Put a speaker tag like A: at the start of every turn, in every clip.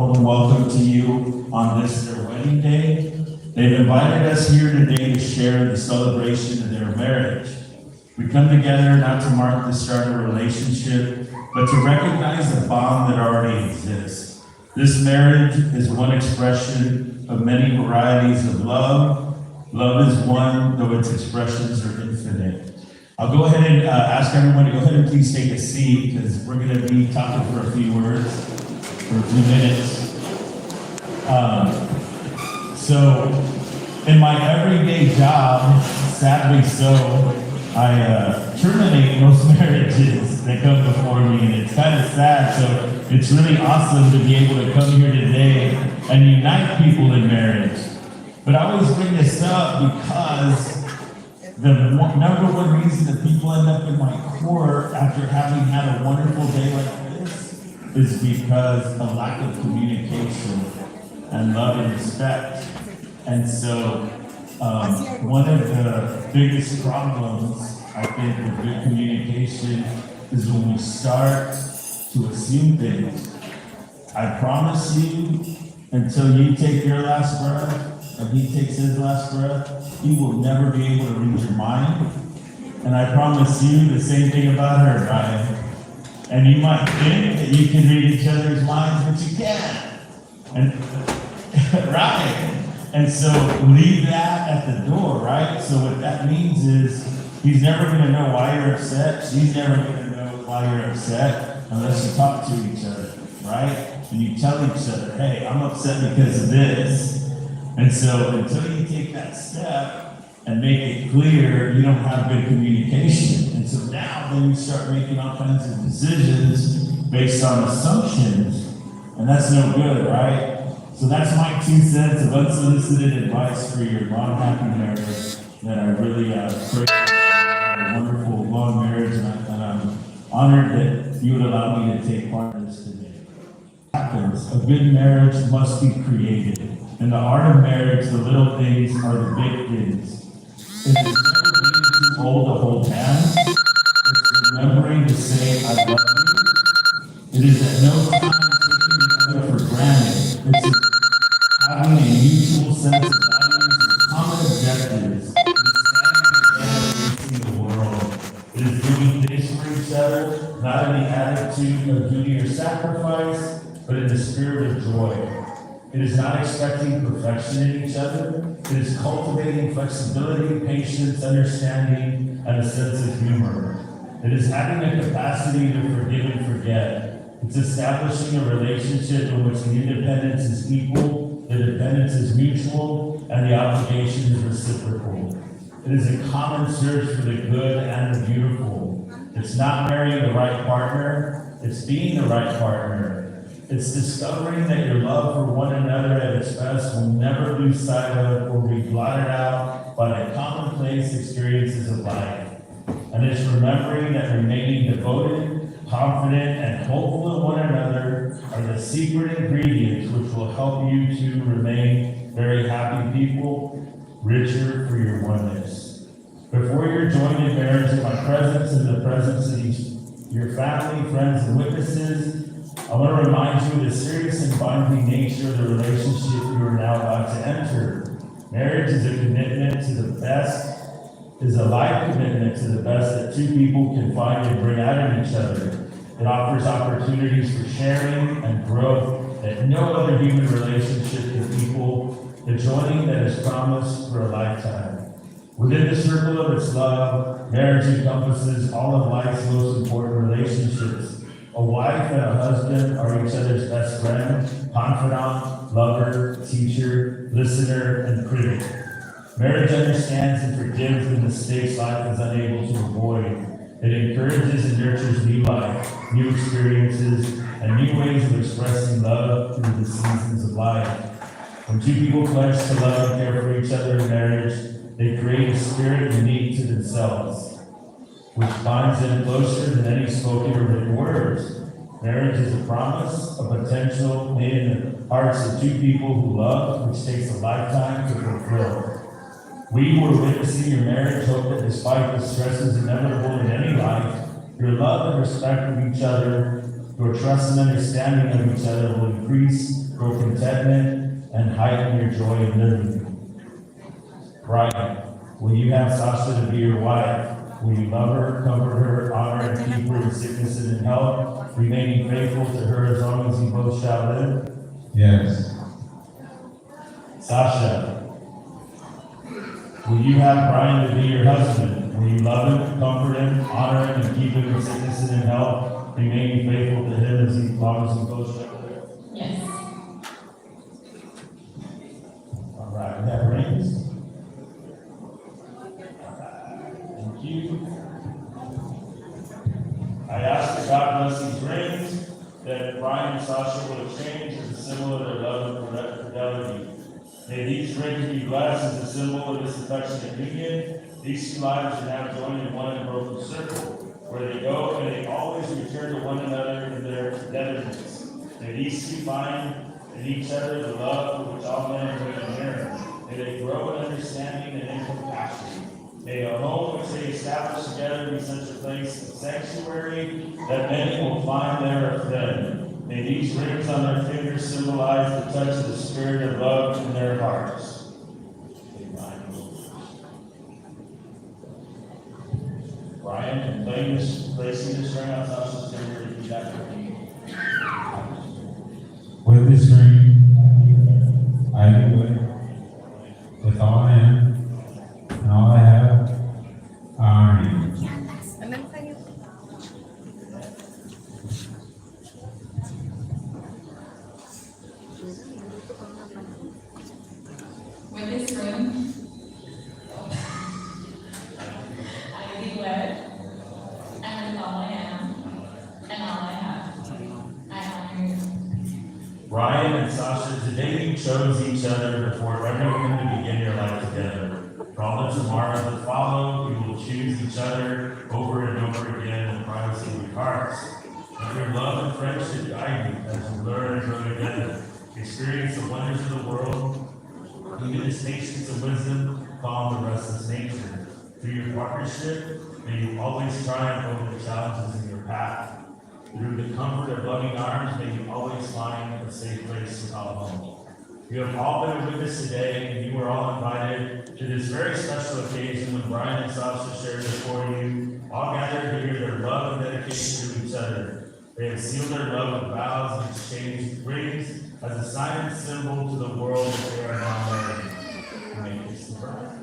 A: And welcome to you on this, their wedding day. They've invited us here today to share the celebration of their marriage. We come together not to mark the start of a relationship, but to recognize the bond that already exists. This marriage is one expression of many varieties of love. Love is one, though its expressions are infinite. I'll go ahead and ask everyone to go ahead and please take a seat, because we're going to be talking for a few words, for a few minutes. So, in my everyday job, sadly so, I terminate most marriages that come before me, and it's kind of sad. So it's really awesome to be able to come here today and unite people in marriage. But I always bring this up because the number one reason that people end up in my court after having had a wonderful day like this is because of lack of communication and love and respect. And so one of the biggest problems, I think, with good communication is when we start to assume things. I promise you, until you take your last breath and he takes his last breath, he will never be able to read your mind. And I promise you the same thing about her, Ryan. And you might think that you can read each other's minds, but you can't. And right? And so leave that at the door, right? So what that means is he's never going to know why you're upset. She's never going to know why you're upset unless you talk to each other, right? And you tell each other, hey, I'm upset because of this. And so until you take that step and make it clear, you don't have good communication. And so now then you start making all kinds of decisions based on assumptions. And that's no good, right? So that's my 2 cents of unsolicited advice for your long, happy marriage. That I really pray for a wonderful, long marriage, and I'm honored that you would allow me to take part in this today. Happens. A good marriage must be created. In the art of marriage, the little things are the big things. It is never being too old to hold hands. It's remembering to say, I love you. It is at no time taking the other for granted. It's having a mutual sense of values and common objectives. It is standing together facing the world. It is doing things for each other, not in the attitude of duty or sacrifice, but in the spirit of joy. It is not expecting perfection in each other. It is cultivating flexibility, patience, understanding, and a sense of humor. It is having a capacity to forgive and forget. It's establishing a relationship in which the independence is equal, the dependence is mutual, and the obligation is reciprocal. It is a common search for the good and the beautiful. It's not marrying the right partner, it's being the right partner. It's discovering that your love for one another at its best will never lose sight of or be blotted out by the commonplace experiences of life. And it's remembering that remaining devoted, confident, and hopeful in one another are the secret ingredients which will help you to remain very happy people, richer for your oneness. Before you're joined in marriage in my presence and the presence of your family, friends, and witnesses, I want to remind you of the serious and binding nature of the relationship you are now about to enter. Marriage is a commitment to the best, is a life commitment to the best that two people can find and bring out in each other. It offers opportunities for sharing and growth that no other human relationship can equal, the joining that is promised for a lifetime. Within the circle of its love, marriage encompasses all of life's most important relationships. A wife and a husband are each other's best friend, confidant, lover, teacher, listener, and critic. Marriage understands and forgives the mistakes life is unable to avoid. It encourages and nurtures new life, new experiences, and new ways of expressing love through the seasons of life. When two people pledge to love and care for each other in marriage, they create a spirit unique to themselves, which binds them closer than any spoken or written words. Marriage is a promise, a potential made in the hearts of two people who love, which takes a lifetime to fulfill. We who are witnessing your marriage hope that despite the stresses inevitable in any life, your love and respect of each other, your trust and understanding of each other will increase grow contentment, and heighten your joy in living. Brian, will you have Sasha to be your wife? Will you love her, comfort her, honor and keep her in sickness and in health, remaining faithful to her as long as you both shall live?
B: Yes.
A: Sasha, will you have Brian to be your husband? Will you love him, comfort him, honor him, and keep him in sickness and in health, remaining faithful to him as long as you both shall live?
C: Yes.
A: All right, we have rings. Thank you. I ask that God bless these rings, that Brian and Sasha will exchange as a symbol of their love and fidelity. May these rings be blessed as a symbol of this affectionate union. These two lives are now joined in one unbroken circle. Where they go, and they always return to one another in their togetherness. May these two find in each other the love for which all men are made and yearn. May they grow in understanding and in compassion. May a home which they establish together be such a place of sanctuary that many will find there a friend. May these rings on their fingers symbolize the touch of the spirit of love in their hearts. Brian, and placing this ring on Sasha's finger, repeat after me.
B: With this ring, I do with all I am and all I have, I honor you.
C: With this ring, I declare, and with all I am, and all I have, I honor you.
A: Brian and Sasha, today you chose each other before everyone to begin your life together. For all the tomorrows that follow, you will choose each other over and over again in the privacy of your hearts. Let your love and friendship guide you as you learn and grow together. Experience the wonders of the world, even the patience and wisdom calm the restless nature. Through your partnership, may you always triumph over the challenges in your path. Through the comfort of loving arms, may you always find a safe place to call home. You have all been a witness today, and you are all invited to this very special occasion when Brian and Sasha share before you, all gathered to hear their love and dedication to each other. They have sealed their love with vows and exchanged rings as a sign and symbol to the world that they are now married. May you kiss the bride.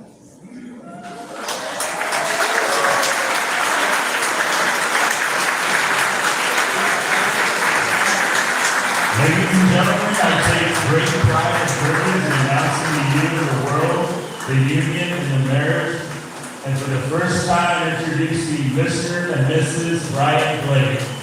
A: Ladies and gentlemen, I take great pride and privilege in announcing to you and the world the union and the marriage, and for the first time introduce to you Mr. and Mrs. Brian Blake.